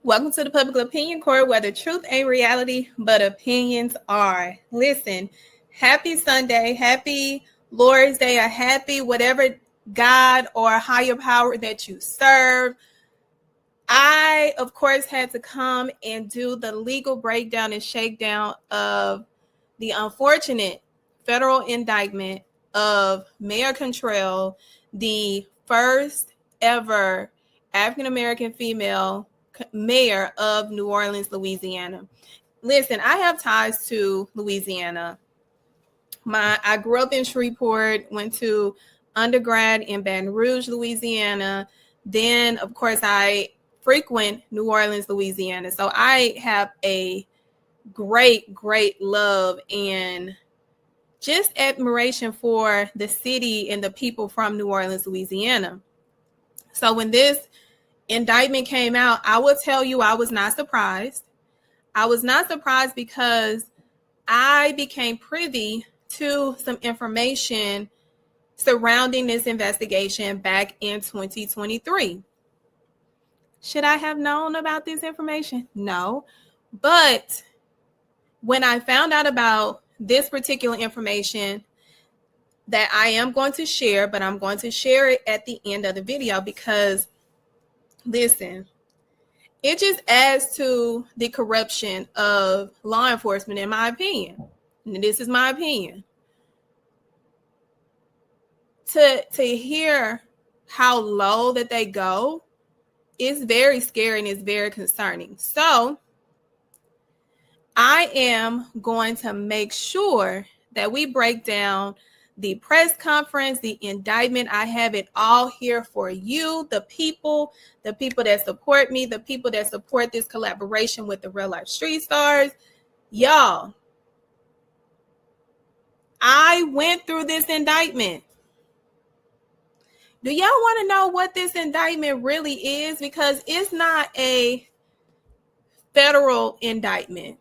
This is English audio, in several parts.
Welcome to the Public Opinion Court, where the truth ain't reality, but opinions are. Listen, happy Sunday, happy Lord's Day, or happy whatever God or higher power that you serve. I, of course, had to come and do the legal breakdown and shakedown of the unfortunate federal indictment of Mayor Cantrell, the first ever African-American female mayor of New Orleans, Louisiana. Listen, I have ties to Louisiana. I grew up in Shreveport, went to undergrad in Baton Rouge, Louisiana. Then, of course, I frequent New Orleans, Louisiana. So I have a great love and just admiration for the city and the people from New Orleans, Louisiana. So when this indictment came out, I will tell you I was not surprised. I was not surprised because I became privy to some information surrounding this investigation back in 2023. Should I have known about this information? No. But when I found out about this particular information that I am going to share, but I'm going to share it at the end of the video because listen, it just adds to the corruption of law enforcement, in my opinion. And this is my opinion. To hear how low that they go is very scary and it's very concerning. So I am going to make sure that we break down the press conference, the indictment. I have it all here for you, the people that support me, the people that support this collaboration with the Real Life Street Stars. Y'all, I went through this indictment. Do y'all want to know what this indictment really is? Because it's not a federal indictment.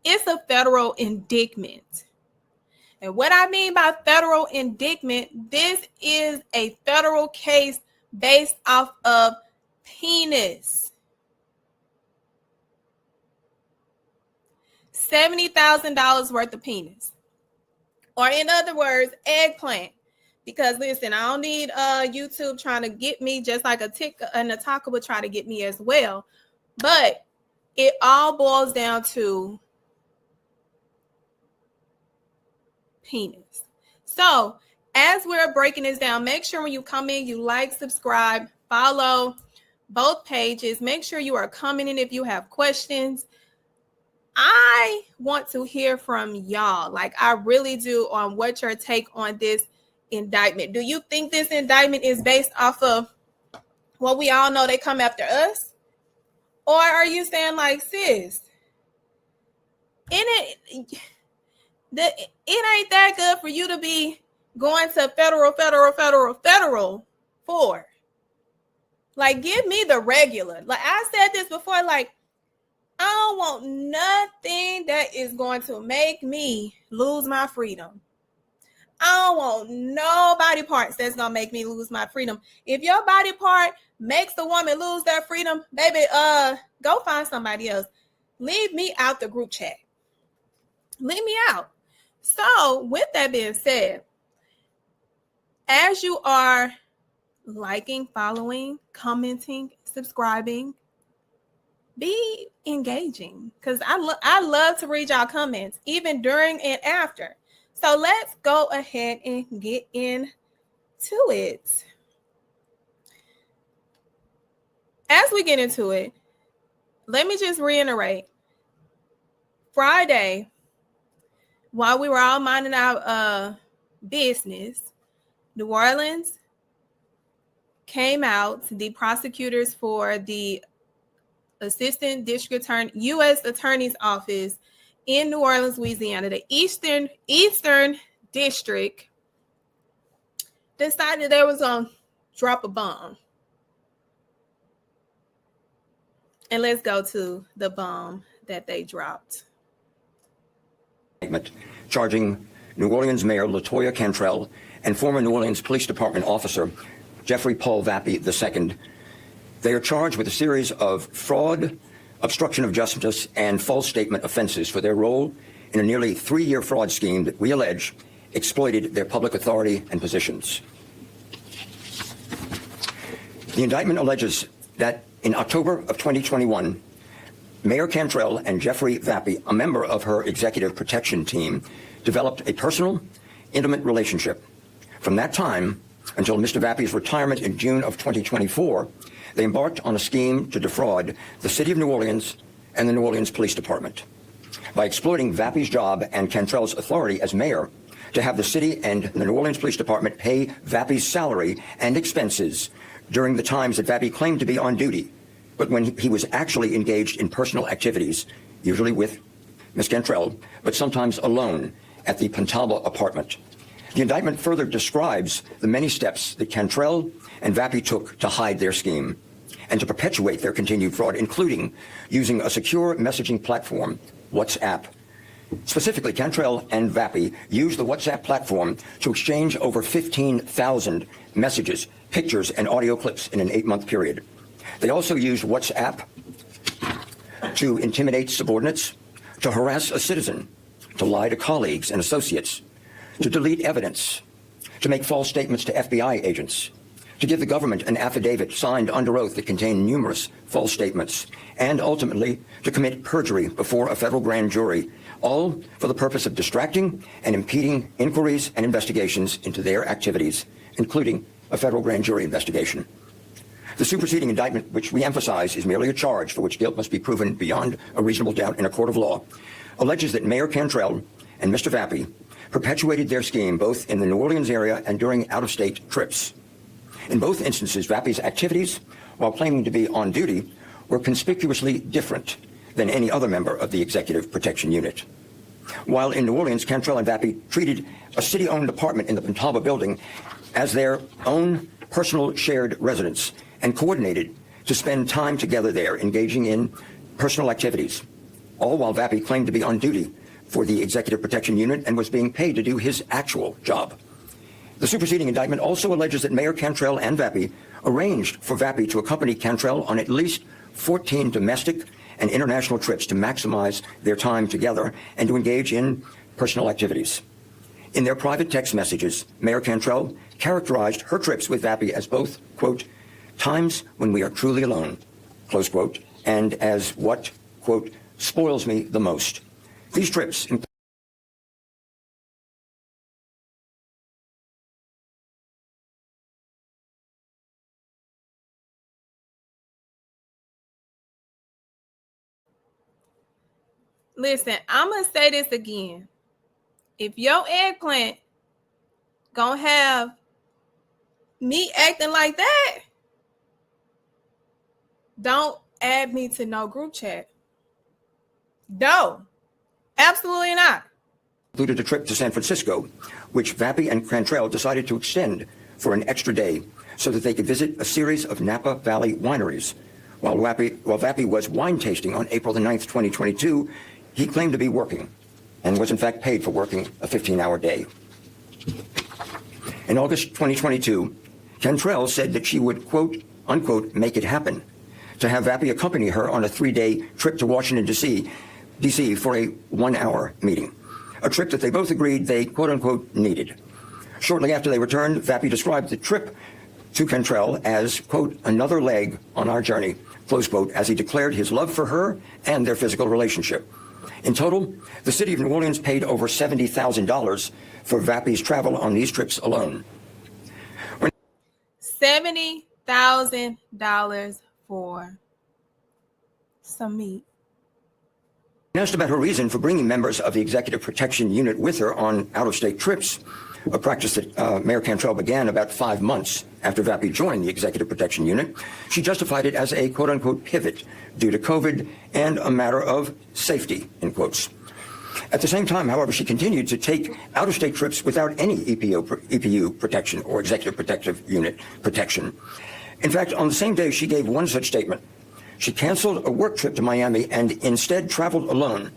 It's a federal indictment. And what I mean by federal indictment, this is a federal case based off of penis. $70,000 worth of penis. Or in other words, eggplant. Because listen, I don't need YouTube trying to get me just like a Nataka would try to get me as well. But it all boils down to penis. So as we're breaking this down, make sure when you come in, you like, subscribe, follow both pages. Make sure you are coming in if you have questions. I want to hear from y'all. Like I really do, on what your take on this indictment. Do you think this indictment is based off of what we all know they come after us? Or are you saying like, sis, it ain't that good for you to be going to federal for? Like, give me the regular. Like I said this before, like I don't want nothing that is going to make me lose my freedom. I don't want no body parts that's going to make me lose my freedom. If your body part makes the woman lose their freedom, baby, go find somebody else. Leave me out the group chat. Leave me out. So with that being said, as you are liking, following, commenting, subscribing, be engaging, because I love to read y'all comments, even during and after. So let's go ahead and get into it. As we get into it, let me just reiterate. Friday, while we were all minding our business, New Orleans came out, the prosecutors for the Assistant District Attorney, U.S. Attorney's Office in New Orleans, Louisiana, the Eastern District, decided they was going to drop a bomb. And let's go to the bomb that they dropped. Charging New Orleans Mayor LaToya Cantrell and former New Orleans Police Department officer Jeffrey Paul Vappy II They are charged with a series of fraud, obstruction of justice, and false statement offenses for their role in a nearly 3-year fraud scheme that we allege exploited their public authority and positions. The indictment alleges that in October of 2021, Mayor Cantrell and Jeffrey Vappy, a member of her executive protection team, developed a personal, intimate relationship. From that time until Mr. Vappy's retirement in June of 2024, they embarked on a scheme to defraud the City of New Orleans and the New Orleans Police Department by exploiting Vappy's job and Cantrell's authority as mayor to have the city and the New Orleans Police Department pay Vappy's salary and expenses during the times that Vappy claimed to be on duty, but when he was actually engaged in personal activities, usually with Ms. Cantrell, but sometimes alone at the Pontalba apartment. The indictment further describes the many steps that Cantrell and Vappy took to hide their scheme and to perpetuate their continued fraud, including using a secure messaging platform, WhatsApp. Specifically, Cantrell and Vappy used the WhatsApp platform to exchange over 15,000 messages, pictures, and audio clips in an 8-month period. They also used WhatsApp to intimidate subordinates, to harass a citizen, to lie to colleagues and associates, to delete evidence, to make false statements to FBI agents, to give the government an affidavit signed under oath that contained numerous false statements, and ultimately to commit perjury before a federal grand jury, all for the purpose of distracting and impeding inquiries and investigations into their activities, including a federal grand jury investigation. The superseding indictment, which we emphasize is merely a charge for which guilt must be proven beyond a reasonable doubt in a court of law, alleges that Mayor Cantrell and Mr. Vappy perpetuated their scheme both in the New Orleans area and during out-of-state trips. In both instances, Vappy's activities, while claiming to be on duty, were conspicuously different than any other member of the Executive Protection Unit. While in New Orleans, Cantrell and Vappy treated a city-owned apartment in the Pontalba building as their own personal shared residence and coordinated to spend time together there, engaging in personal activities, all while Vappy claimed to be on duty for the Executive Protection Unit and was being paid to do his actual job. The superseding indictment also alleges that Mayor Cantrell and Vappy arranged for Vappy to accompany Cantrell on at least 14 domestic and international trips to maximize their time together and to engage in personal activities. In their private text messages, Mayor Cantrell characterized her trips with Vappy as both, quote, times when we are truly alone, close quote, and as what, quote, spoils me the most. These trips Listen, I'm going to say this again. If your eggplant gonna have me acting like that, don't add me to no group chat. No, absolutely not. included a trip to San Francisco, which Vappy and Cantrell decided to extend for an extra day so that they could visit a series of Napa Valley wineries. While Vappy was wine tasting on April the 9th, 2022, he claimed to be working and was in fact paid for working a 15-hour day. In August 2022, Cantrell said that she would, quote, unquote, make it happen, to have Vappy accompany her on a 3-day trip to Washington, D.C. for a 1-hour meeting, a trip that they both agreed they, quote unquote, needed. Shortly after they returned, Vappy described the trip to Cantrell as, quote, another leg on our journey, close quote, as he declared his love for her and their physical relationship. In total, the city of New Orleans paid over $70,000 for Vappy's travel on these trips alone. $70,000 for some meat. When asked about her reason for bringing members of the Executive Protection Unit with her on out-of-state trips, a practice that Mayor Cantrell began about 5 months after Vappy joined the Executive Protection Unit, she justified it as a quote-unquote pivot due to COVID and a matter of safety, in quotes. At the same time, however, she continued to take out-of-state trips without any EPU protection or Executive Protective Unit protection. In fact, on the same day, she gave one such statement. She canceled a work trip to Miami and instead traveled alone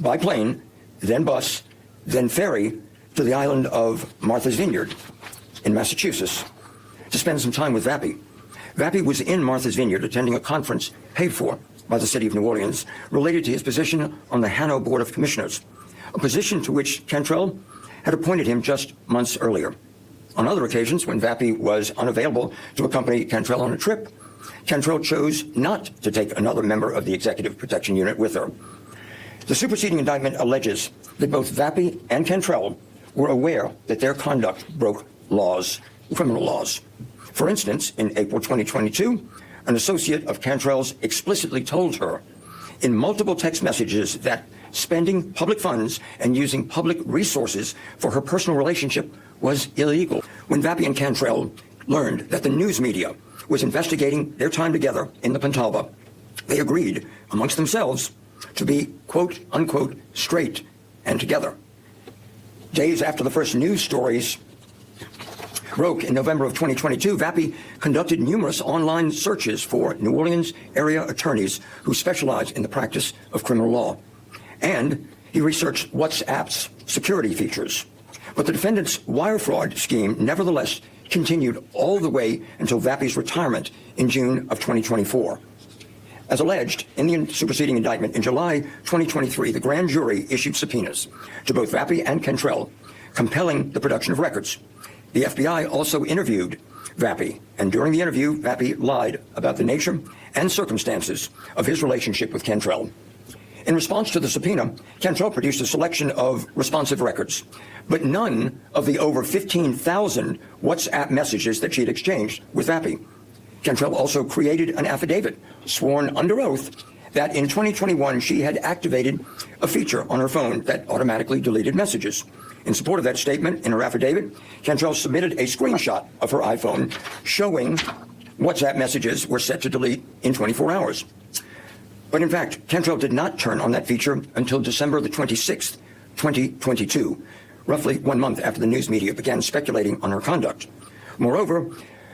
by plane, then bus, then ferry to the island of Martha's Vineyard in Massachusetts to spend some time with Vappy. Vappy was in Martha's Vineyard attending a conference paid for by the city of New Orleans related to his position on the Hanno Board of Commissioners, a position to which Cantrell had appointed him just months earlier. On other occasions, when Vappy was unavailable to accompany Cantrell on a trip, Cantrell chose not to take another member of the Executive Protection Unit with her. The superseding indictment alleges that both Vappy and Cantrell were aware that their conduct broke laws, criminal laws. For instance, in April 2022, an associate of Cantrell's explicitly told her in multiple text messages that spending public funds and using public resources for her personal relationship was illegal. When Vappy and Cantrell learned that the news media was investigating their time together in the Pentalba, they agreed amongst themselves to be, quote, unquote, straight and together. Days after the first news stories broke in November of 2022, Vappy conducted numerous online searches for New Orleans area attorneys who specialize in the practice of criminal law. And he researched WhatsApp's security features. But the defendant's wire fraud scheme nevertheless continued all the way until Vappy's retirement in June of 2024. As alleged in the superseding indictment, in July 2023, the grand jury issued subpoenas to both Vappy and Cantrell, compelling the production of records. The FBI also interviewed Vappy, and during the interview, Vappy lied about the nature and circumstances of his relationship with Cantrell. In response to the subpoena, Cantrell produced a selection of responsive records, but none of the over 15,000 WhatsApp messages that she had exchanged with Vappy. Cantrell also created an affidavit, sworn under oath, that in 2021 she had activated a feature on her phone that automatically deleted messages. In support of that statement, in her affidavit, Cantrell submitted a screenshot of her iPhone showing WhatsApp messages were set to delete in 24 hours. But in fact, Cantrell did not turn on that feature until December the 26th, 2022, roughly 1 month after the news media began speculating on her conduct. Moreover,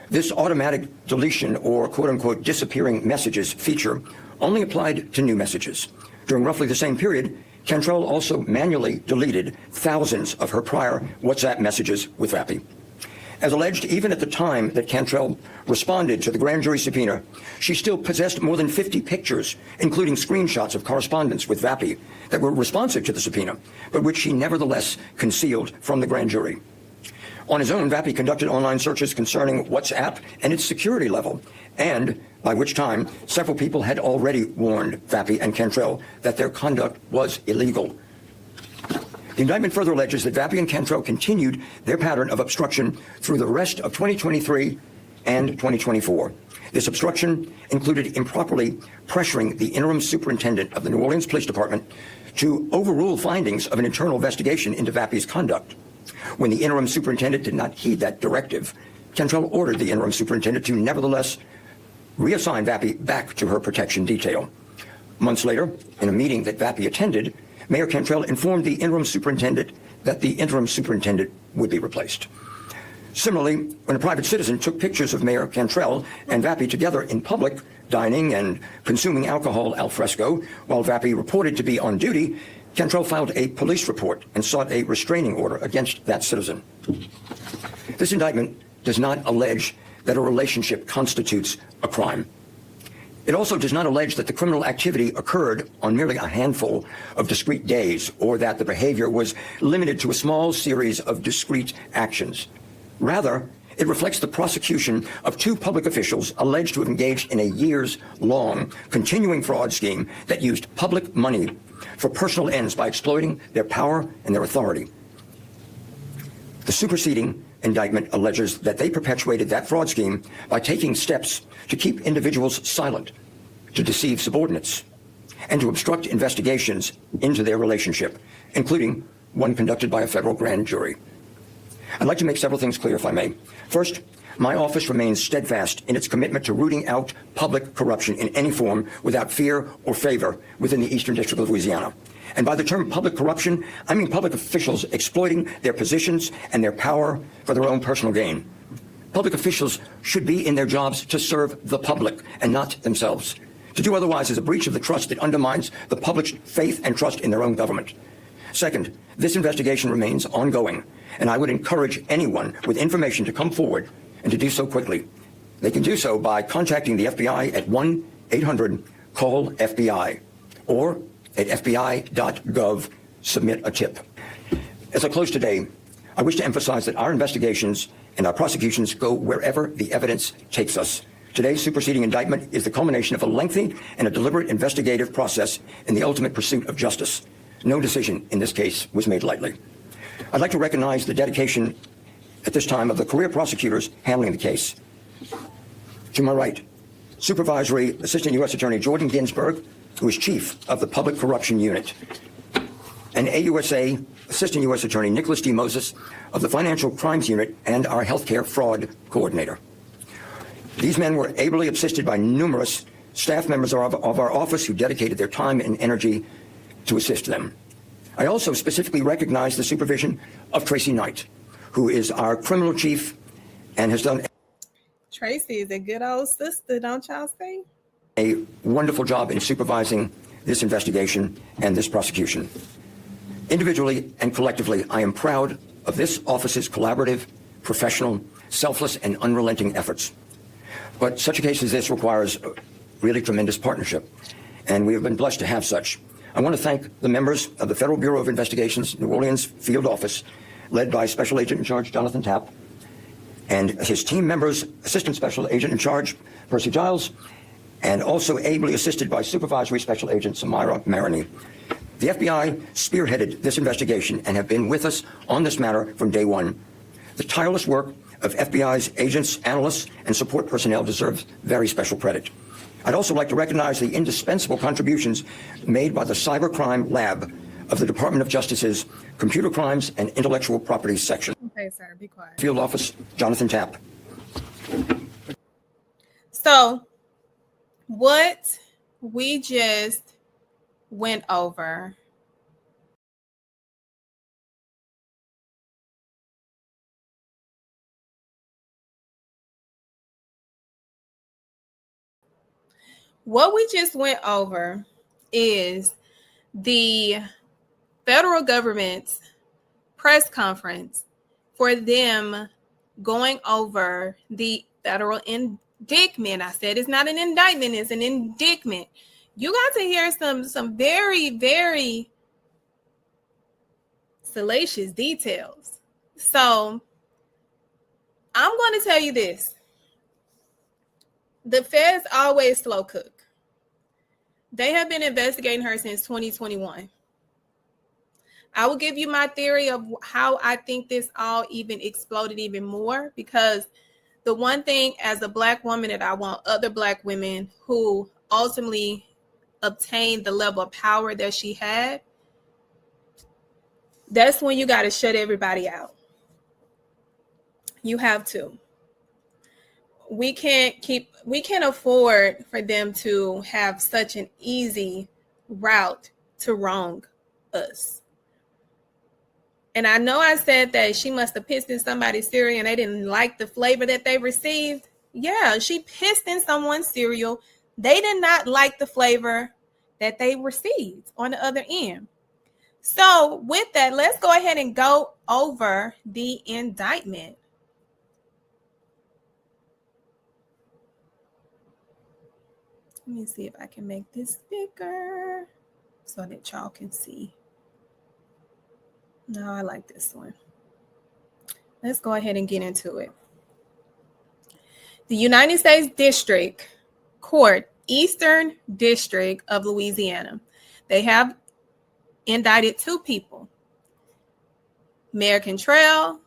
this automatic deletion or quote-unquote disappearing messages feature only applied to new messages. During roughly the same period, Cantrell also manually deleted thousands of her prior WhatsApp messages with Vappy. As alleged, even at the time that Cantrell responded to the grand jury subpoena, she still possessed more than 50 pictures, including screenshots of correspondence with Vappy that were responsive to the subpoena, but which she nevertheless concealed from the grand jury. On his own, Vappy conducted online searches concerning WhatsApp and its security level, and by which time several people had already warned Vappy and Cantrell that their conduct was illegal. The indictment further alleges that Vappy and Cantrell continued their pattern of obstruction through the rest of 2023 and 2024. This obstruction included improperly pressuring the interim superintendent of the New Orleans Police Department to overrule findings of an internal investigation into Vappy's conduct. When the interim superintendent did not heed that directive, Cantrell ordered the interim superintendent to nevertheless reassign Vappy back to her protection detail. Months later, in a meeting that Vappy attended, Mayor Cantrell informed the interim superintendent that the interim superintendent would be replaced. Similarly, when a private citizen took pictures of Mayor Cantrell and Vappy together in public, dining and consuming alcohol al fresco, while Vappy reported to be on duty, Cantrell filed a police report and sought a restraining order against that citizen. This indictment does not allege that a relationship constitutes a crime. It also does not allege that the criminal activity occurred on merely a handful of discrete days or that the behavior was limited to a small series of discrete actions. Rather, it reflects the prosecution of two public officials alleged to have engaged in a years-long continuing fraud scheme that used public money for personal ends by exploiting their power and their authority. The superseding indictment alleges that they perpetuated that fraud scheme by taking steps to keep individuals silent, to deceive subordinates, and to obstruct investigations into their relationship, including one conducted by a federal grand jury. I'd like to make several things clear, if I may. First, my office remains steadfast in its commitment to rooting out public corruption in any form without fear or favor within the Eastern District of Louisiana. And by the term public corruption, I mean public officials exploiting their positions and their power for their own personal gain. Public officials should be in their jobs to serve the public and not themselves. To do otherwise is a breach of the trust that undermines the public's faith and trust in their own government. Second, this investigation remains ongoing, and I would encourage anyone with information to come forward and to do so quickly. They can do so by contacting the FBI at 1-800-CALL-FBI or at fbi.gov, submit a tip. As I close today, I wish to emphasize that our investigations and our prosecutions go wherever the evidence takes us. Today's superseding indictment is the culmination of a lengthy and a deliberate investigative process in the ultimate pursuit of justice. No decision in this case was made lightly. I'd like to recognize the dedication at this time of the career prosecutors handling the case. To my right, Supervisory Assistant U.S. Attorney Jordan Ginsburg, who is Chief of the Public Corruption Unit, and AUSA Assistant U.S. Attorney Nicholas D. Moses of the Financial Crimes Unit and our Healthcare Fraud Coordinator. These men were ably assisted by numerous staff members of our office who dedicated their time and energy to assist them. I also specifically recognize the supervision of Tracy Knight, who is our criminal chief and has done Tracy is a good old sister, don't y'all say? A wonderful job in supervising this investigation and this prosecution. Individually and collectively, I am proud of this office's collaborative, professional, selfless, and unrelenting efforts. But such a case as this requires really tremendous partnership, and we have been blessed to have such. I want to thank the members of the Federal Bureau of Investigation's New Orleans Field Office, led by Special Agent in Charge Jonathan Tapp, and his team members, Assistant Special Agent in Charge Percy Giles, and also ably assisted by Supervisory Special Agent Samira Maroney. The FBI spearheaded this investigation and have been with us on this matter from day one. The tireless work of FBI's agents, analysts, and support personnel deserves very special credit. I'd also like to recognize the indispensable contributions made by the Cybercrime Lab of the Department of Justice's Computer Crimes and Intellectual Property Section. Okay, sir, be quiet. Field Office, Jonathan Tapp. So, what we just went over is the federal government's press conference for them going over the federal indictment. I said it's not an indictment, it's an indictment. You got to hear some very, very salacious details. So I'm going to tell you this. The feds always slow cook. They have been investigating her since 2021. I will give you my theory of how I think this all even exploded even more, because the one thing as a Black woman that I want other Black women who ultimately obtained the level of power that she had, that's when you got to shut everybody out. You have to. We can't afford for them to have such an easy route to wrong us. And I know I said that she must have pissed in somebody's cereal and they didn't like the flavor that they received. Yeah, she pissed in someone's cereal. They did not like the flavor that they received on the other end. So with that, let's go ahead and go over the indictment. Let me see if I can make this bigger so that y'all can see. No, I like this one. Let's go ahead and get into it. The United States District Court, Eastern District of Louisiana, they have indicted two people, Mayor Cantrell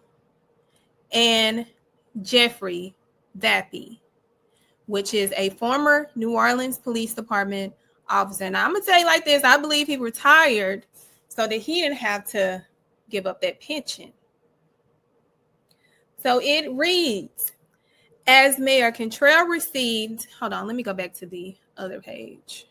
and Jeffrey Vappy, which is a former New Orleans Police Department officer. And I'm going to tell you like this, I believe he retired so that he didn't have to give up that pension. So it reads, as Mayor Cantrell received, hold on, let me go back to the other page.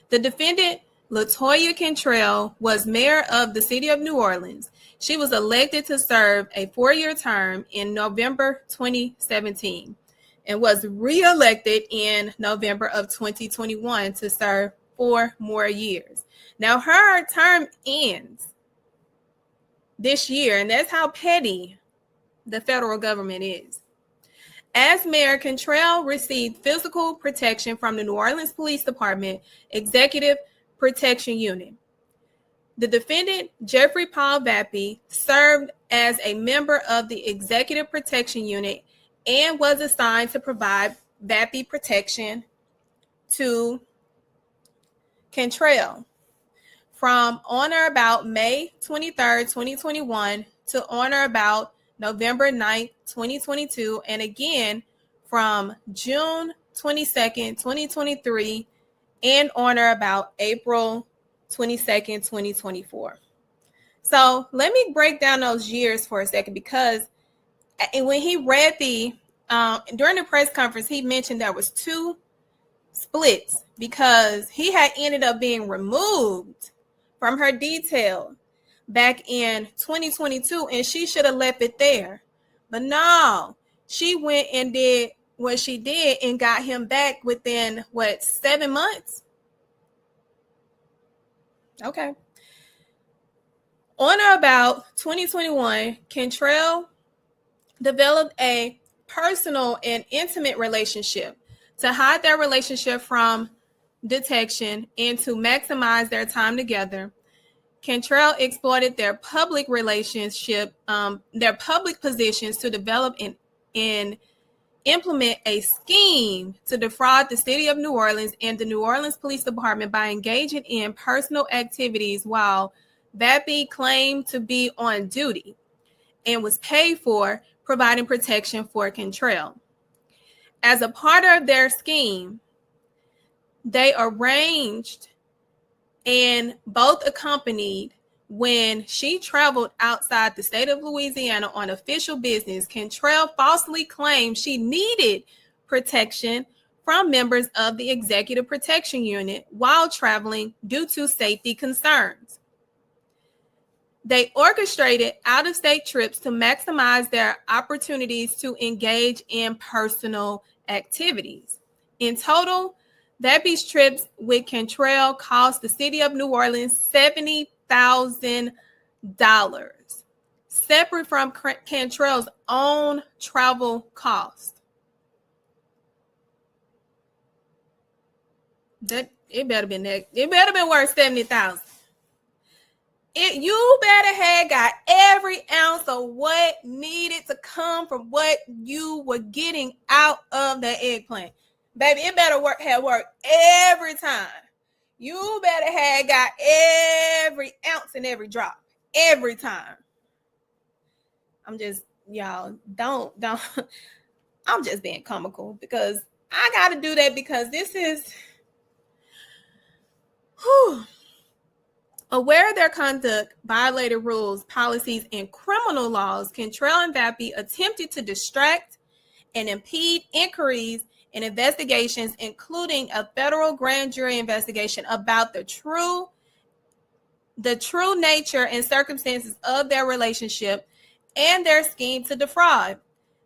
The defendant, Latoya Cantrell, was mayor of the city of New Orleans. She was elected to serve a 4-year term in November 2017 and was re-elected in November of 2021 to serve 4 more years. Now her term ends this year, and that's how petty the federal government is. As mayor, Cantrell received physical protection from the New Orleans Police Department Executive Protection Unit. The defendant, Jeffrey Paul Vappy, served as a member of the Executive Protection Unit and was assigned to provide Vappy protection to Cantrell from on or about May 23rd, 2021 to on or about November 9th, 2022, and again from June 22nd, 2023 and on or about April 22nd, 2024. So let me break down those years for a second, because when he read during the press conference, he mentioned there was 2 splits because he had ended up being removed from her detail back in 2022, and she should have left it there. But no, she went and did what she did and got him back within 7 months? Okay. On or about 2021, Cantrell developed a personal and intimate relationship to hide their relationship from detection and to maximize their time together. Cantrell exploited their public relationship, their public positions to develop and implement a scheme to defraud the city of New Orleans and the New Orleans Police Department by engaging in personal activities while Vappy claimed to be on duty and was paid for providing protection for Cantrell. As a part of their scheme, they arranged and both accompanied when she traveled outside the state of Louisiana on official business. Cantrell falsely claimed she needed protection from members of the Executive Protection Unit while traveling due to safety concerns. They orchestrated out-of-state trips to maximize their opportunities to engage in personal activities. In total, Vappy's trips with Cantrell cost the city of New Orleans $70,000, separate from Cantrell's own travel cost. It better been worth $70,000. You better have got every ounce of what needed to come from what you were getting out of the eggplant. Baby, it better have worked every time. You better have got every ounce and every drop every time. I'm just, y'all, don't. I'm just being comical because I got to do that because this is, aware their conduct violated rules, policies, and criminal laws, Cantrell and Vappy attempted to distract and impede inquiries and investigations, including a federal grand jury investigation about the true nature and circumstances of their relationship and their scheme to defraud.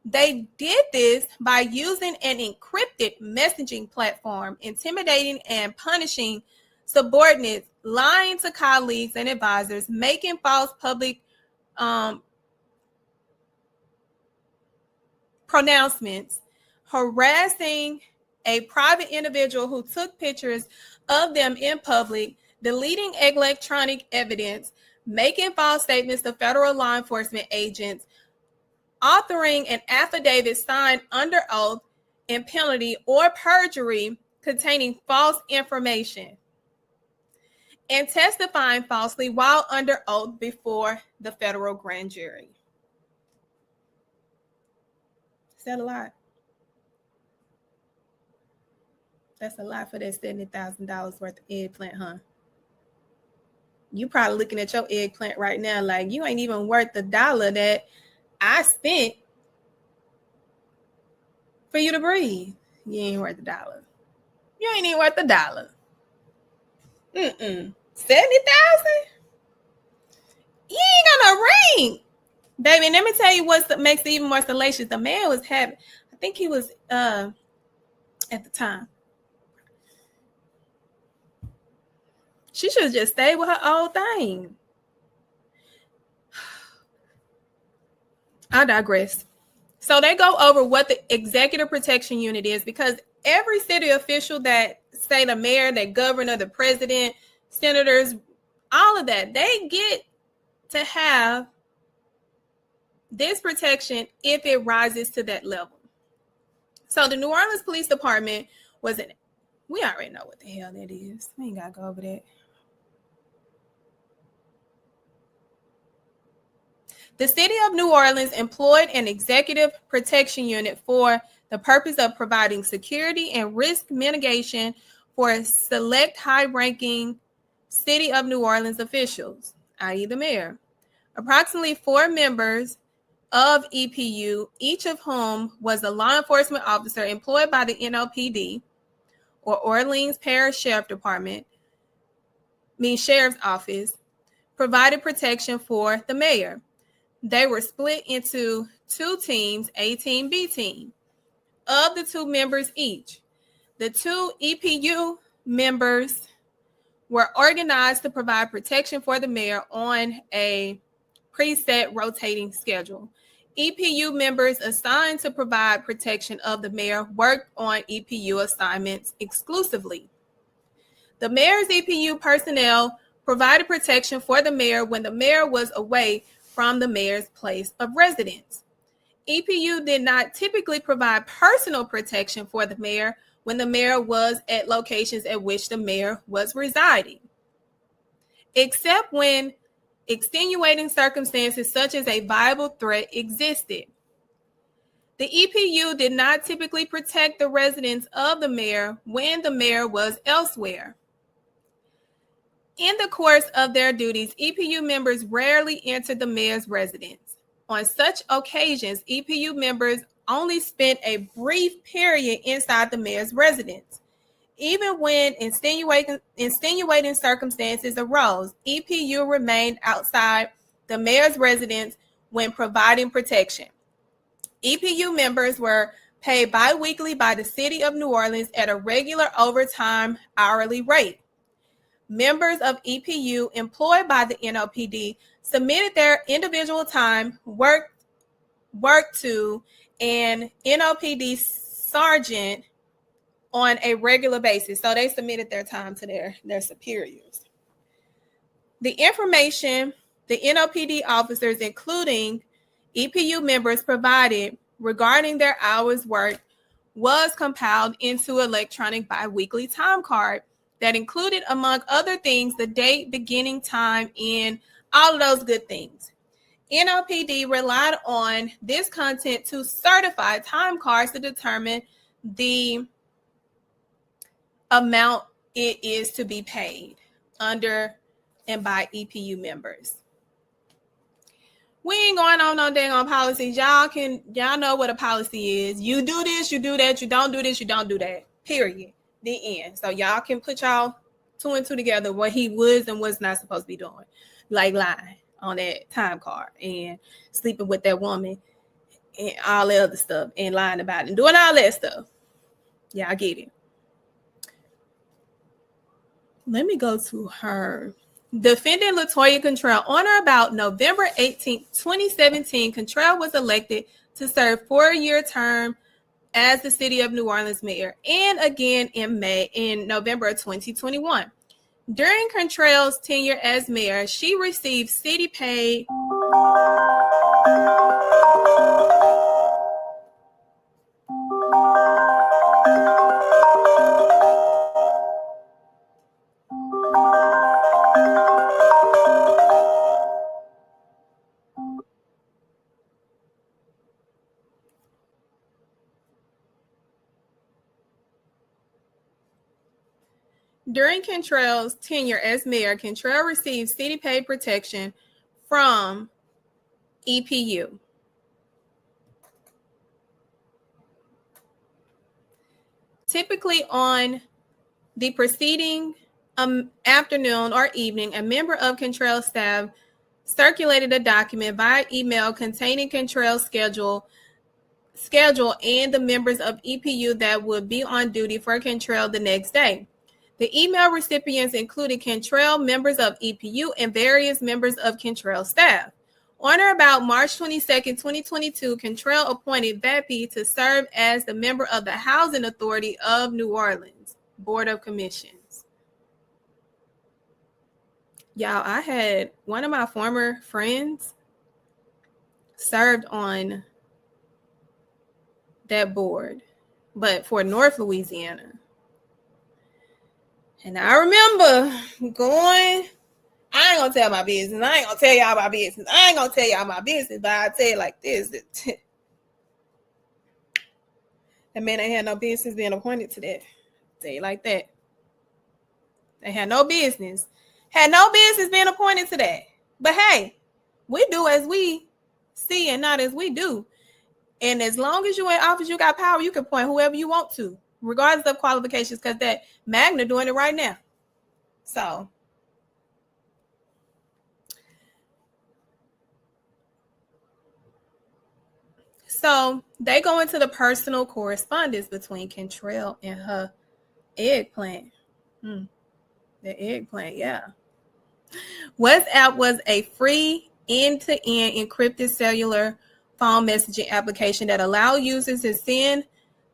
They did this by using an encrypted messaging platform, intimidating and punishing subordinates, lying to colleagues and advisors, making false public pronouncements, harassing a private individual who took pictures of them in public, deleting electronic evidence, making false statements to federal law enforcement agents, authoring an affidavit signed under oath and penalty or perjury containing false information, and testifying falsely while under oath before the federal grand jury. Is that a lot? That's a lot for that $70,000 worth of eggplant, huh? You probably looking at your eggplant right now like you ain't even worth the $1 that I spent for you to breathe. You ain't worth $1. You ain't even worth $1. 70,000? You ain't got no ring, baby. And let me tell you what makes it even more salacious. The man was having, I think he was at the time. She should have just stayed with her old thing. I digress. So they go over what the executive protection unit is, because every city official that, say the mayor, the governor, the president, senators, all of that, they get to have this protection if it rises to that level. So the New Orleans Police Department was in it. We already know what the hell that is. We ain't got to go over that. The city of New Orleans employed an executive protection unit for the purpose of providing security and risk mitigation for select high-ranking city of New Orleans officials, i.e. the mayor. Approximately 4 members of EPU, each of whom was a law enforcement officer employed by the NOPD, or Orleans Parish Sheriff's Office, provided protection for the mayor. They were split into 2 teams, A team, B team, of the 2 members each. The 2 EPU members were organized to provide protection for the mayor on a preset rotating schedule. EPU members assigned to provide protection of the mayor worked on EPU assignments exclusively. The mayor's EPU personnel provided protection for the mayor when the mayor was away from the mayor's place of residence. EPU did not typically provide personal protection for the mayor when the mayor was at locations at which the mayor was residing, except when extenuating circumstances such as a viable threat existed. The EPU did not typically protect the residence of the mayor when the mayor was elsewhere. In the course of their duties, EPU members rarely entered the mayor's residence. On such occasions, EPU members only spent a brief period inside the mayor's residence. Even when extenuating circumstances arose, EPU remained outside the mayor's residence when providing protection. EPU members were paid bi-weekly by the city of New Orleans at a regular overtime hourly rate. Members of EPU employed by the NOPD submitted their individual time work to an NOPD sergeant on a regular basis. So they submitted their time to their superiors. The information the NOPD officers, including EPU members, provided regarding their hours worked was compiled into electronic biweekly time card that included, among other things, the date, beginning time, and all of those good things. NOPD relied on this content to certify time cards to determine the amount it is to be paid under and by EPU members. We ain't going on no dang on policies. Y'all know what a policy is. You do this, you do that. You don't do this, you don't do that. Period. The end. So y'all can put y'all 2 and 2 together, what he was and was not supposed to be doing. Like lying on that time card and sleeping with that woman and all the other stuff and lying about it and doing all that stuff. Yeah, I get it. Let me go to her. Defendant LaToya Cantrell. On or about November 18, 2017, Cantrell was elected to serve 4-year term as the city of New Orleans mayor, and again in November of 2021. During Cantrell's tenure as mayor, she received city paid During Cantrell's tenure as mayor, Cantrell received city paid protection from EPU. Typically on the preceding afternoon or evening, a member of Cantrell's staff circulated a document via email containing Cantrell's schedule and the members of EPU that would be on duty for Cantrell the next day. The email recipients included Cantrell, members of EPU, and various members of Cantrell's staff. On or about March 22nd, 2022, Cantrell appointed Vappy to serve as the member of the Housing Authority of New Orleans Board of Commissions. Y'all, I had one of my former friends served on that board, but for North Louisiana. And I remember going, I ain't gonna tell my business. I ain't gonna tell y'all my business. I ain't gonna tell y'all my business, but I'll tell you like this. That man ain't had no business being appointed to that. Tell you like that. They had no business. Had no business being appointed to that. But hey, we do as we see and not as we do. And as long as you in office, you got power, you can appoint whoever you want to, regardless of qualifications, because that Magna doing it right now. So they go into the personal correspondence between Cantrell and her eggplant. The eggplant, yeah. WhatsApp was a free end-to-end encrypted cellular phone messaging application that allowed users to send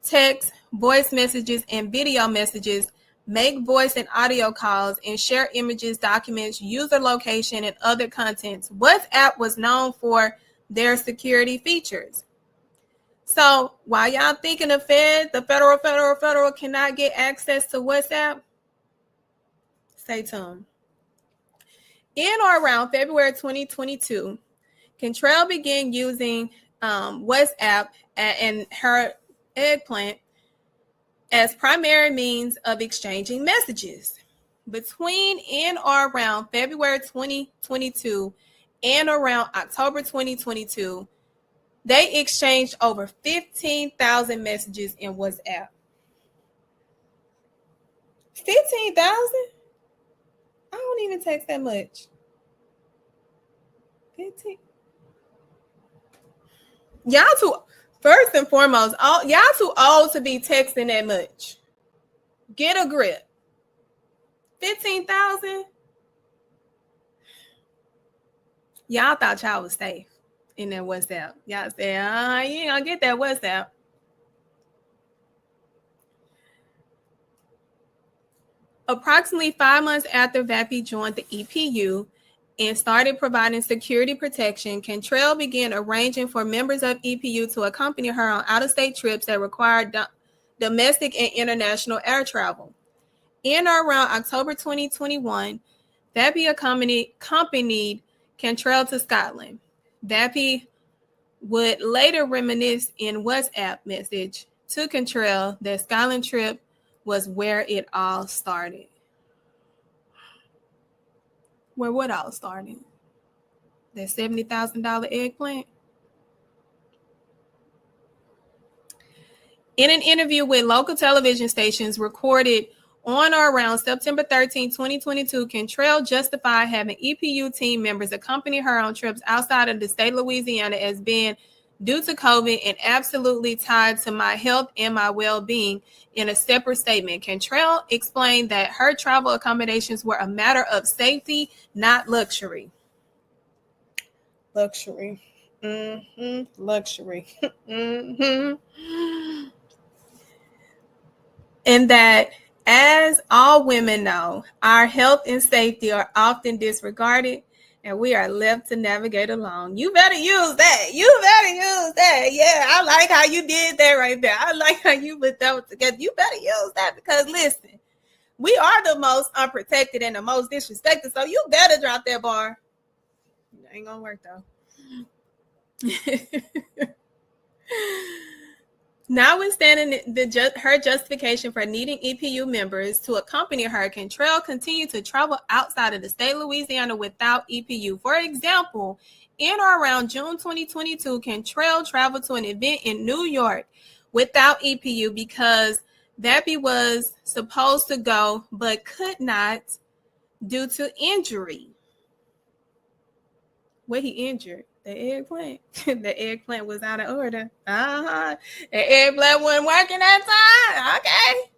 text, voice messages, and video messages, make voice and audio calls, and share images, documents, user location, and other contents. WhatsApp was known for their security features. So while y'all thinking the federal cannot get access to WhatsApp, stay tuned. In or around February 2022, Cantrell began using WhatsApp and her eggplant as primary means of exchanging messages. Between in or around February 2022 and around October 2022, they exchanged over 15,000 messages in WhatsApp. 15,000? I don't even text that much. 15. Y'all too, first and foremost, y'all too old to be texting that much. Get a grip. 15,000? Y'all thought y'all was safe in that WhatsApp. Y'all said, you ain't gonna get that WhatsApp. Approximately 5 months after Vappy joined the EPU and started providing security protection, Cantrell began arranging for members of EPU to accompany her on out-of-state trips that required domestic and international air travel. In or around October 2021, Vappy accompanied Cantrell to Scotland. Vappy would later reminisce in WhatsApp message to Cantrell that Scotland trip was where it all started. Where what all started? That $70,000 eggplant? In an interview with local television stations recorded on or around September 13, 2022, Cantrell justified having EPU team members accompany her on trips outside of the state of Louisiana as being due to COVID and absolutely tied to my health and my well-being. In a separate statement, Cantrell explained that her travel accommodations were a matter of safety, not luxury. Luxury. Luxury. And that, as all women know, our health and safety are often disregarded, and we are left to navigate alone. You better use that. You better use that. Yeah, I like how you did that right there. I like how you put that together. You better use that because, listen, we are the most unprotected and the most disrespected, so you better drop that bar. It ain't gonna work, though. Notwithstanding her justification for needing EPU members to accompany her, Cantrell continued to travel outside of the state of Louisiana without EPU. For example, in or around June 2022, Cantrell traveled to an event in New York without EPU because Vappy was supposed to go but could not due to injury. What he injured? The eggplant. The eggplant was out of order. The eggplant wasn't working that time. Okay.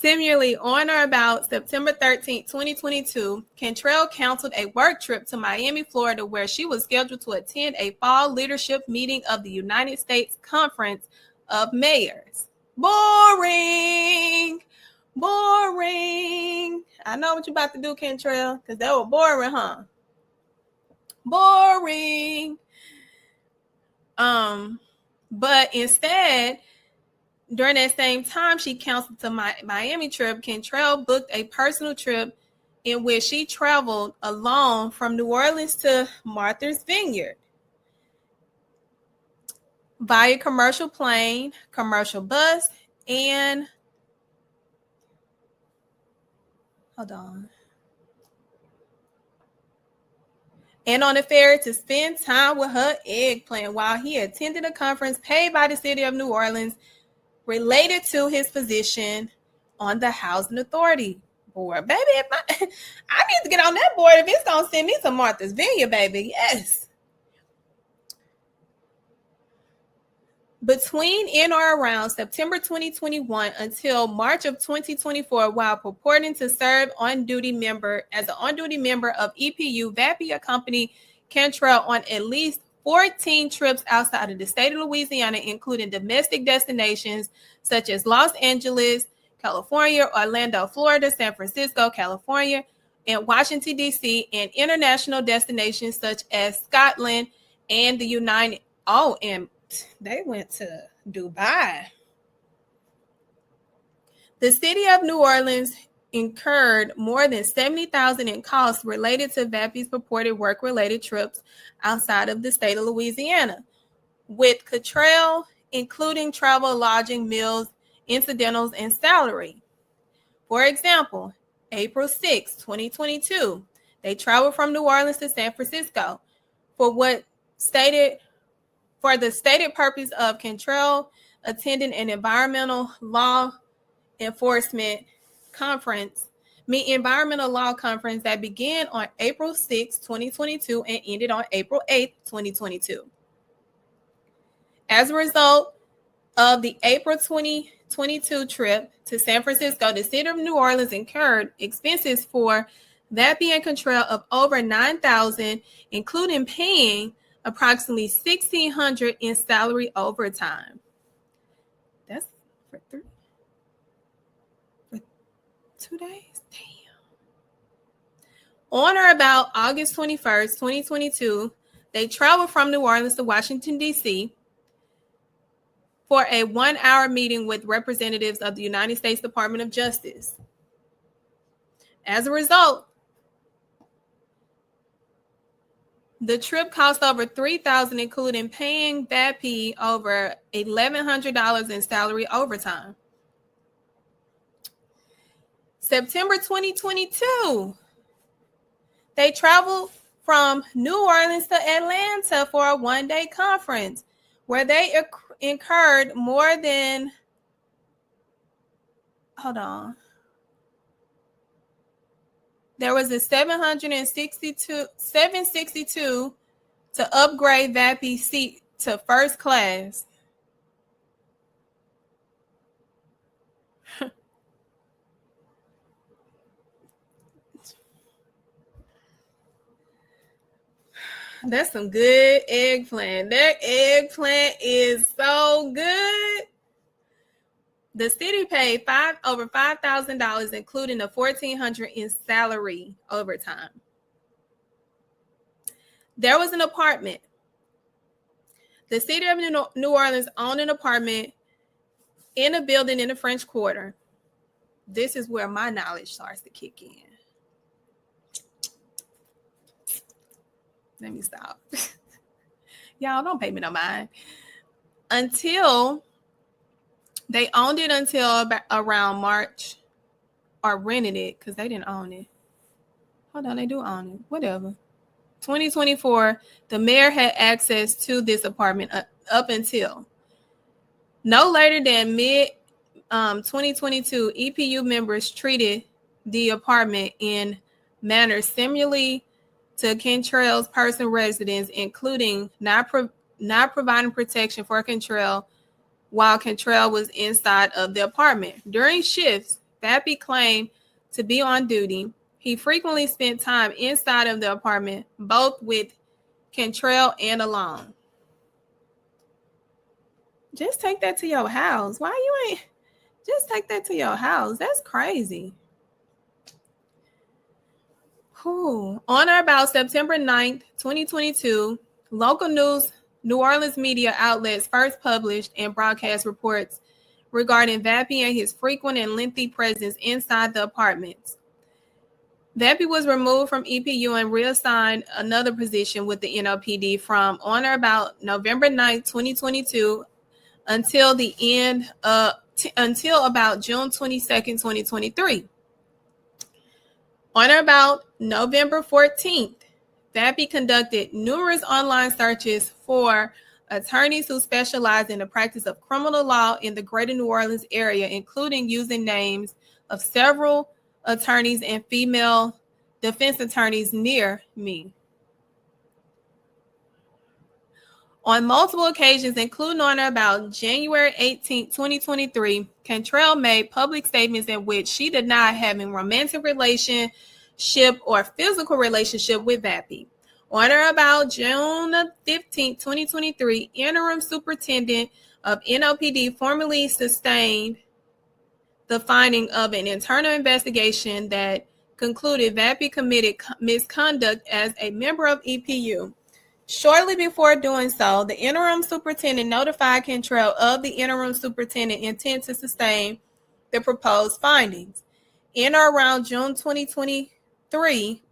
Similarly, on or about September 13, 2022, Cantrell canceled a work trip to Miami, Florida, where she was scheduled to attend a fall leadership meeting of the United States Conference of Mayors. Boring. Boring. I know what you're about to do, Cantrell, because that was boring, huh? Boring. But instead, during that same time, she canceled the Miami trip. Cantrell booked a personal trip in which she traveled alone from New Orleans to Martha's Vineyard via commercial plane, commercial bus, and and on a ferry to spend time with her eggplant while he attended a conference paid by the city of New Orleans related to his position on the Housing Authority board. Baby, I need to get on that board if it's going to send me to Martha's Vineyard, baby. Yes. Between and or around September 2021 until March of 2024, while purporting to serve as an on-duty member of EPU, Vappy accompanied Cantrell on at least 14 trips outside of the state of Louisiana, including domestic destinations such as Los Angeles, California, Orlando, Florida, San Francisco, California, and Washington, D.C., and international destinations such as Scotland and the United... Oh, and they went to Dubai. The city of New Orleans incurred more than $70,000 in costs related to Vappy's purported work-related trips outside of the state of Louisiana, with Cantrell including travel, lodging, meals, incidentals, and salary. For example, April 6, 2022, they traveled from New Orleans to San Francisco for the stated purpose of Cantrell attending an environmental law enforcement conference that began on April 6, 2022 and ended on April 8, 2022. As a result of the April 2022 trip to San Francisco, the city of New Orleans incurred expenses for Vappy and Cantrell of over $9,000, including paying approximately $1,600 in salary overtime. That's for 2 days? Damn. On or about August 21st, 2022, they traveled from New Orleans to Washington, D.C. for a 1-hour meeting with representatives of the United States Department of Justice. As a result, the trip cost over $3,000, including paying Vappy over $1,100 in salary overtime. September 2022, they traveled from New Orleans to Atlanta for a 1-day conference where they incurred more than, there was a $762 to upgrade Vappy's seat to first class. That's some good eggplant. That eggplant is so good. The city paid over $5,000, including the $1,400 in salary overtime. There was an apartment. The city of New Orleans owned an apartment in a building in the French Quarter. This is where my knowledge starts to kick in. Let me stop. Y'all don't pay me no mind. They owned it until around March, or rented it because they didn't own it. Hold on, they do own it. Whatever. 2024, the mayor had access to this apartment up until no later than mid-2022. EPU members treated the apartment in manner similarly to Cantrell's personal residence, including not providing protection for Cantrell while Cantrell was inside of the apartment. During shifts, Vappy claimed to be on duty. He frequently spent time inside of the apartment, both with Cantrell and alone. Just take that to your house. Why you ain't? Just take that to your house. That's crazy. On or about September 9th, 2022, local news New Orleans media outlets first published and broadcast reports regarding Vappy and his frequent and lengthy presence inside the apartments. Vappy was removed from EPU and reassigned another position with the NOPD from on or about November 9th, 2022 until about June 22nd, 2023. On or about November 14th, Vappy conducted numerous online searches for attorneys who specialize in the practice of criminal law in the greater New Orleans area, including using names of several attorneys and female defense attorneys near me. On multiple occasions, including on or about January 18, 2023, Cantrell made public statements in which she denied having romantic relationship or physical relationship with Vappy. On or about June 15, 2023, interim superintendent of NOPD formally sustained the finding of an internal investigation that concluded Vappy committed misconduct as a member of EPU. Shortly before doing so, the interim superintendent notified Cantrell of the interim superintendent's intent to sustain the proposed findings. In or around June 2023,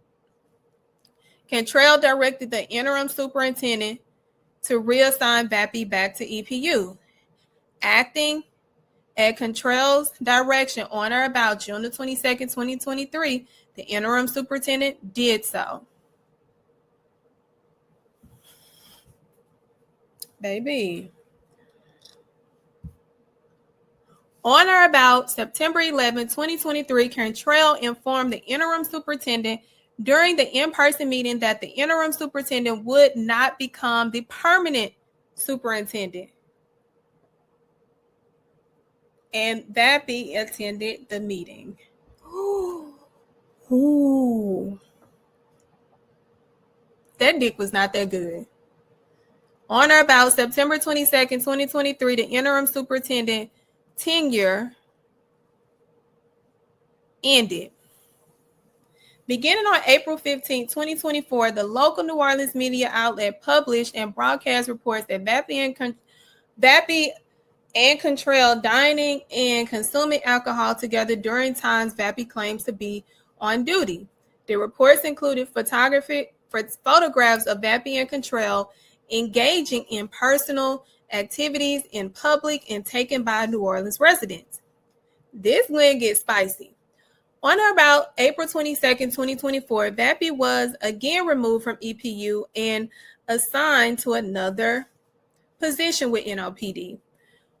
Cantrell directed the interim superintendent to reassign Vappy back to EPU. Acting at Cantrell's direction on or about June 22nd, 2023, the interim superintendent did so. Baby. On or about September 11, 2023, Cantrell informed the interim superintendent during the in-person meeting that the interim superintendent would not become the permanent superintendent. And Vappy attended the meeting. Ooh. That dick was not that good. On or about September 22nd, 2023, the interim superintendent tenure ended. Beginning on April 15, 2024, the local New Orleans media outlet published and broadcast reports that Vappy and Cantrell dining and consuming alcohol together during times Vappy claims to be on duty. The reports included photographs of Vappy and Cantrell engaging in personal activities in public and taken by New Orleans residents. This one gets spicy. On or about April 22nd, 2024, Vappy was again removed from EPU and assigned to another position with NOPD.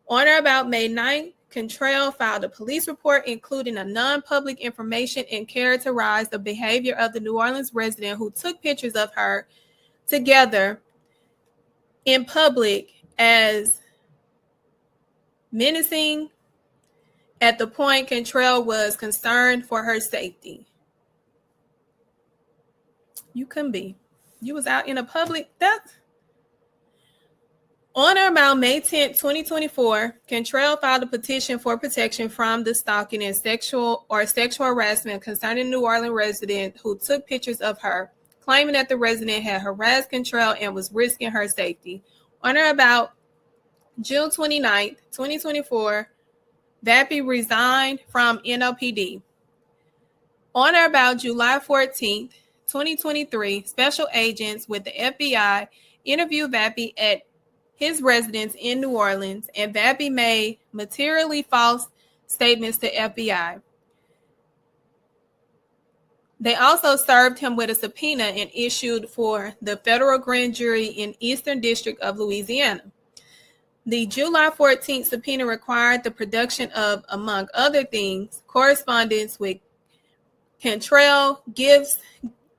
On or about May 9th, Cantrell filed a police report including a non-public information and characterized the behavior of the New Orleans resident who took pictures of her together in public as menacing at the point Cantrell was concerned for her safety. You couldn't be. You was out in a public. On or about May 10, 2024, Cantrell filed a petition for protection from the stalking and sexual harassment concerning a New Orleans resident who took pictures of her, claiming that the resident had harassed Cantrell and was risking her safety. On or about June 29, 2024, Vappy resigned from NOPD. On or about July 14, 2023, special agents with the FBI interviewed Vappy at his residence in New Orleans, and Vappy made materially false statements to FBI. They also served him with a subpoena and issued for the federal grand jury in Eastern District of Louisiana. The July 14th subpoena required the production of, among other things, correspondence with Cantrell, gifts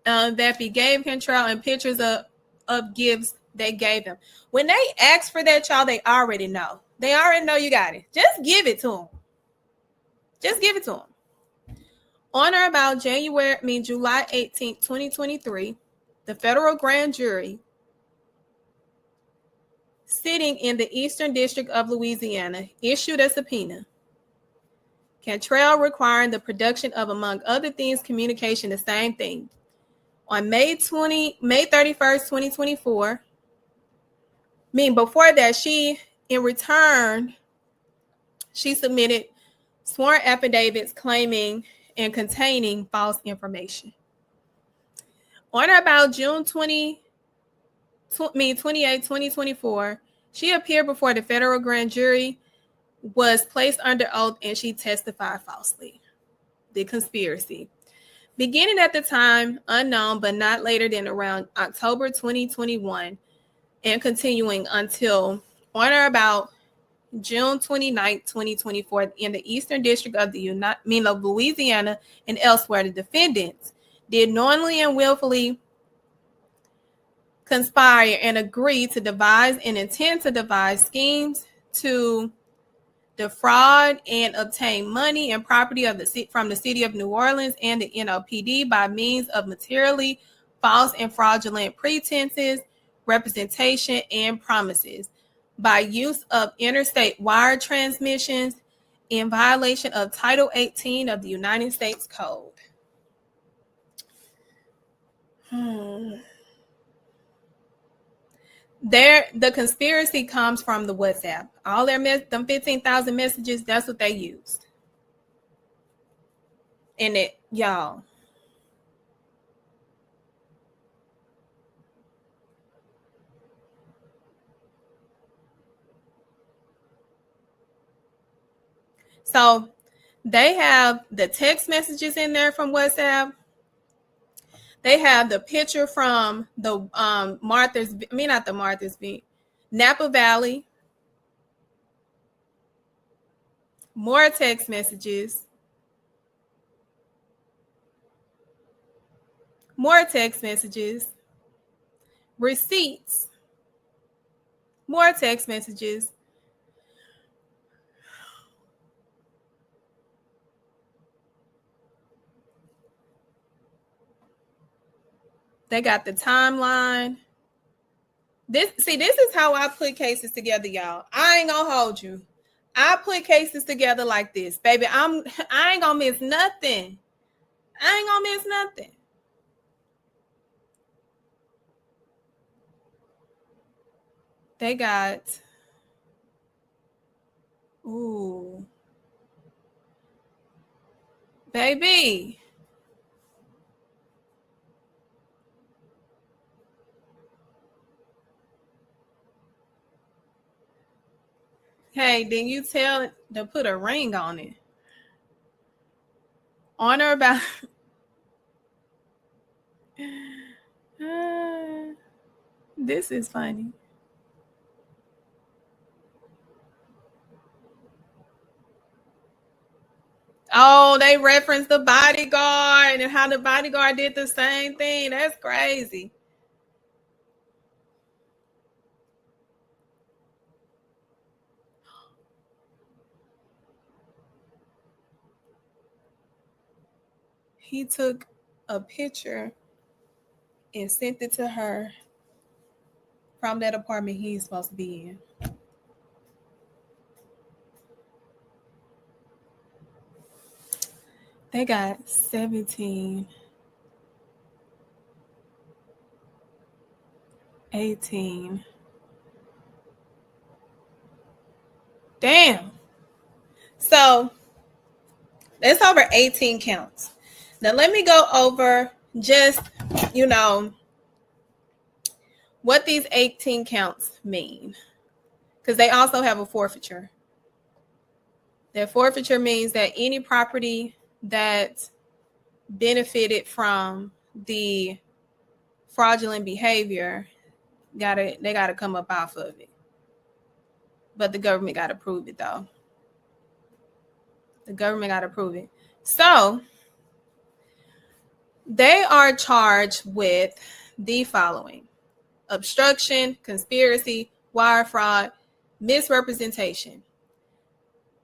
Vappy gave Cantrell, and pictures of gifts they gave him. When they ask for that, y'all, they already know. They already know you got it. Just give it to them. Just give it to them. On or about July 18, 2023, the federal grand jury sitting in the Eastern District of Louisiana issued a subpoena, Cantrell requiring the production of, among other things, communication, the same thing. On May 31st, 2024, before that, in return, she submitted sworn affidavits claiming and containing false information. On or about June 28, 2024, she appeared before the federal grand jury, was placed under oath, and she testified falsely. The conspiracy. Beginning at the time unknown, but not later than around October 2021, and continuing until on or about June 29, 2024, in the Eastern District of Louisiana and elsewhere, the defendants did knowingly and willfully conspire and agree to devise and intend to devise schemes to defraud and obtain money and property from the city of New Orleans and the NOPD by means of materially false and fraudulent pretenses, representation, and promises, by use of interstate wire transmissions, in violation of Title 18 of the United States Code. The conspiracy comes from the WhatsApp. All them 15,000 messages, that's what they used. And y'all. So they have the text messages in there from WhatsApp. They have the picture from the Napa Valley. More text messages. More text messages. Receipts. More text messages. They got the timeline. This is how I put cases together, y'all. I ain't gonna hold you. I put cases together like this, baby. I ain't gonna miss nothing. I ain't gonna miss nothing. They got, ooh, baby. Hey, then you tell it to put a ring on it. On or about this is funny. Oh, they referenced the bodyguard and how the bodyguard did the same thing. That's crazy. He took a picture and sent it to her from that apartment he's supposed to be in. They got 17, 18. Damn. So that's over 18 counts. Now let me go over just, what these 18 counts mean, because they also have a forfeiture. That forfeiture means that any property that benefited from the fraudulent behavior, they gotta come up off of it. But the government gotta prove it, though. The government gotta prove it. So they are charged with the following: obstruction, conspiracy, wire fraud, misrepresentation.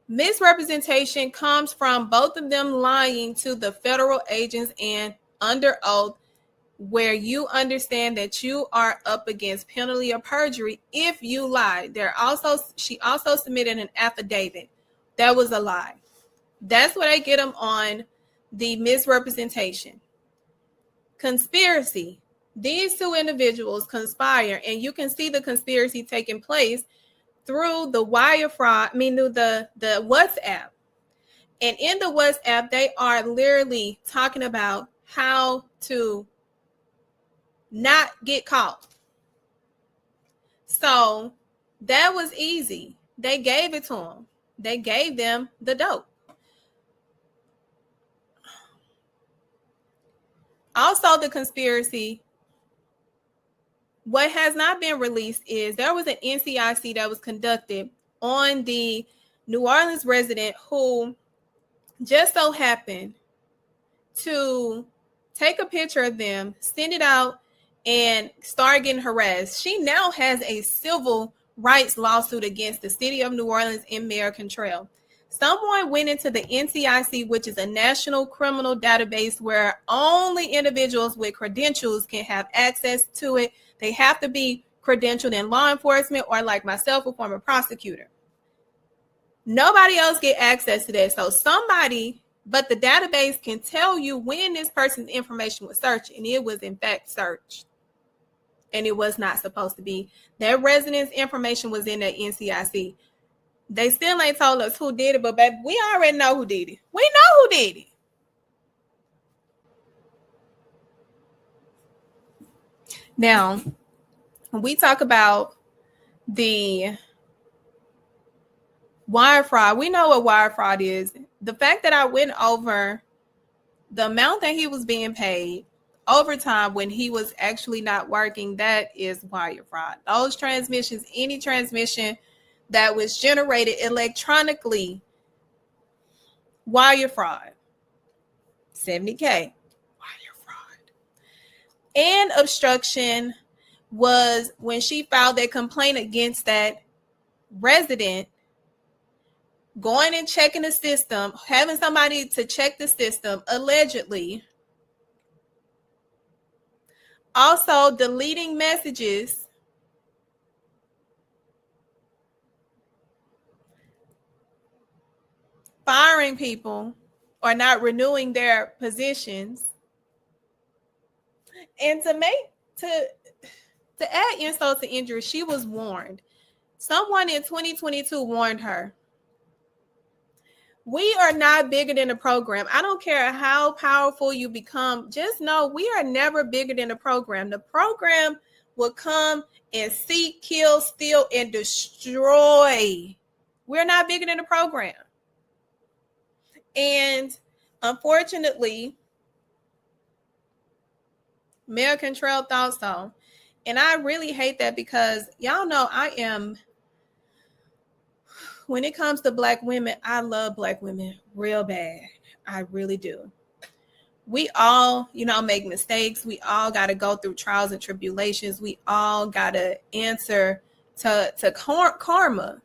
Misrepresentation comes from both of them lying to the federal agents and under oath, where you understand that you are up against penalty of perjury if you lie. She also submitted an affidavit. That was a lie. That's what I get them on the misrepresentation. Conspiracy. These two individuals conspire, and you can see the conspiracy taking place through the wire fraud, through the WhatsApp. And in the WhatsApp, they are literally talking about how to not get caught. So that was easy. They gave it to them. They gave them the dope. Also, the conspiracy, what has not been released is there was an NCIC that was conducted on the New Orleans resident who just so happened to take a picture of them, send it out, and start getting harassed. She now has a civil rights lawsuit against the city of New Orleans and Mayor Cantrell. Someone went into the NCIC, which is a national criminal database where only individuals with credentials can have access to it. They have to be credentialed in law enforcement or, like myself, a former prosecutor. Nobody else get access to that. So somebody, but the database can tell you when this person's information was searched, and it was in fact searched. And it was not supposed to be. That resident's information was in the NCIC. They still ain't told us who did it, but baby, we already know who did it. We know who did it. Now, when we talk about the wire fraud, we know what wire fraud is. The fact that I went over the amount that he was being paid overtime when he was actually not working, that is wire fraud. Those transmissions, any transmission that was generated electronically, wire fraud. $70K, wire fraud. And obstruction was when she filed that complaint against that resident, going and checking the system, having somebody to check the system, allegedly. Also, deleting messages, firing people, or not renewing their positions. And to add insult to injury, she was warned. Someone in 2022 warned her. We are not bigger than the program. I don't care how powerful you become. Just know we are never bigger than the program. The program will come and seek, kill, steal, and destroy. We're not bigger than the program. And unfortunately, Mayor Cantrell thought so. And I really hate that because y'all know when it comes to Black women, I love Black women real bad. I really do. We all, make mistakes. We all got to go through trials and tribulations. We all got to answer to karma.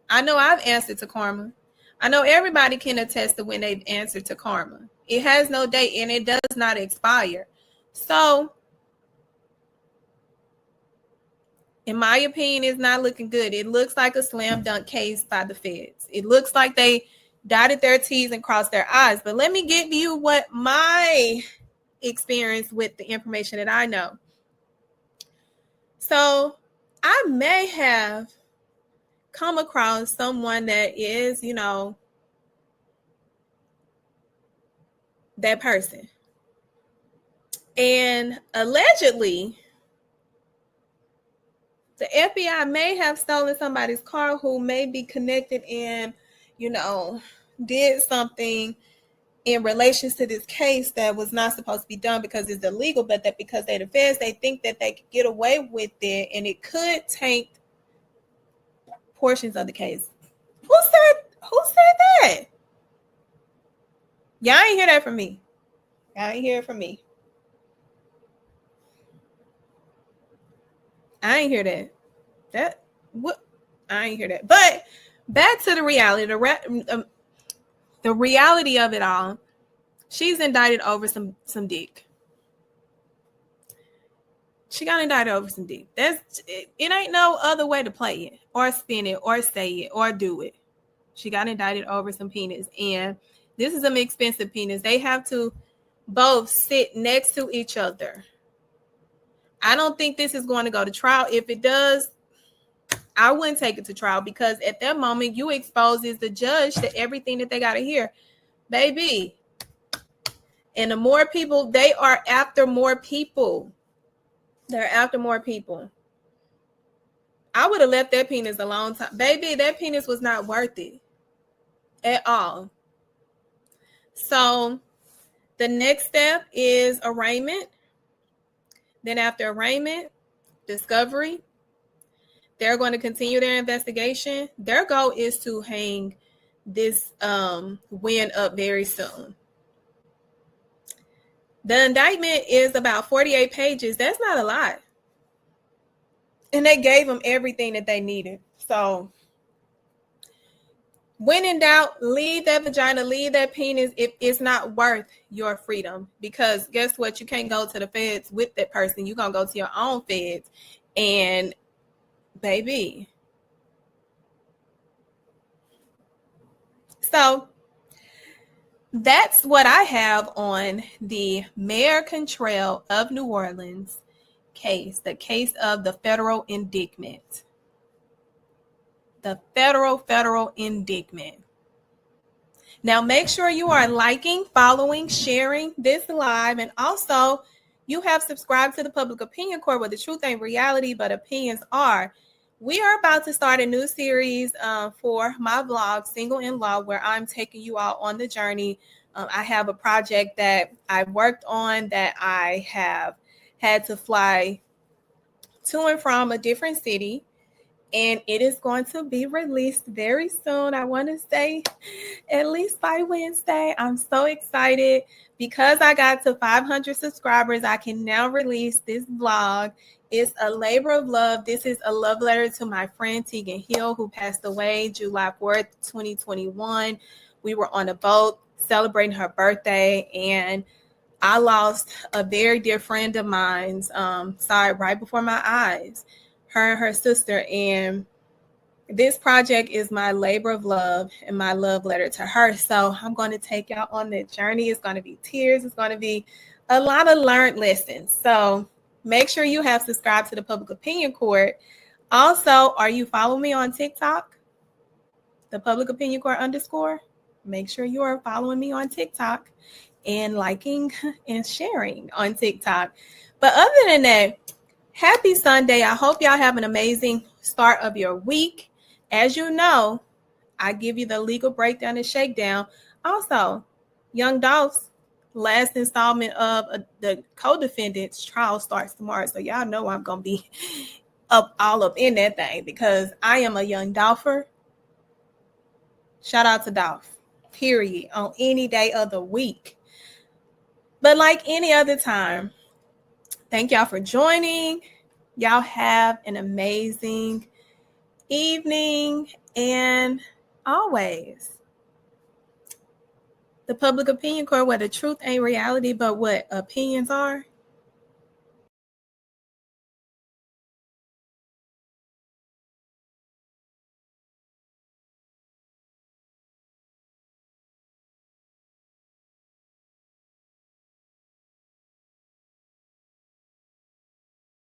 I know I've answered to karma. I know everybody can attest to when they've answered to karma. It has no date and it does not expire. So, in my opinion, it's not looking good. It looks like a slam dunk case by the feds. It looks like they dotted their T's and crossed their I's. But let me give you what my experience with the information that I know. So I may have come across someone that is, that person. And allegedly, the FBI may have stolen somebody's car who may be connected and, did something in relations to this case that was not supposed to be done because it's illegal, but that because they're the feds, they think that they could get away with it and it could taint portions of the case. Who said that? Y'all ain't hear that from me. Y'all ain't hear it from me. I ain't hear that. I ain't hear that. But Back to the reality. The reality of it all. She's indicted over some dick. She got indicted over some dick. It ain't no other way to play it or spin it or say it or do it. She got indicted over some penis. And this is an expensive penis. They have to both sit next to each other. I don't think this is going to go to trial. If it does, I wouldn't take it to trial, because at that moment you exposes the judge to everything that they got to hear. Baby. And the more people, they are after more people. They're after more people. I would have left that penis a long time. Baby, that penis was not worth it at all. So the next step is arraignment. Then after arraignment, discovery. They're going to continue their investigation. Their goal is to hang this win up very soon. The indictment is about 48 pages. That's not a lot. And they gave them everything that they needed. So when in doubt, leave that vagina, leave that penis if it's not worth your freedom. Because guess what? You can't go to the feds with that person. You're going to go to your own feds. And baby. So that's what I have on the Mayor Cantrell of New Orleans case, the case of the federal indictment. The federal indictment. Now make sure you are liking, following, sharing this live, and also you have subscribed to the Public Opinion Court, where the truth ain't reality, but opinions are. We are about to start a new series for my vlog, Single in Law, where I'm taking you out on the journey. I have a project that I worked on that I have had to fly to and from a different city, and it is going to be released very soon. I want to say at least by Wednesday. I'm so excited because I got to 500 subscribers. I can now release this vlog. It's a labor of love. This is a love letter to my friend Tegan Hill, who passed away July 4th, 2021. We were on a boat celebrating her birthday, and I lost a very dear friend of mine, right before my eyes, her and her sister. And this project is my labor of love and my love letter to her. So I'm going to take y'all on that journey. It's going to be tears. It's going to be a lot of learned lessons. So make sure you have subscribed to the Public Opinion Court. Also, are you following me on TikTok? The Public Opinion Court _. Make sure you are following me on TikTok and liking and sharing on TikTok. But other than that, happy Sunday. I hope y'all have an amazing start of your week. As you know, I give you the legal breakdown and shakedown. Also, Young Dolph's last installment of the co-defendant's trial starts tomorrow. So y'all know I'm going to be all up in that thing, because I am a young Dolpher. Shout out to Dolph, period, on any day of the week. But like any other time, thank y'all for joining. Y'all have an amazing evening, and always, the Public Opinion Court, where the truth ain't reality, but what opinions are.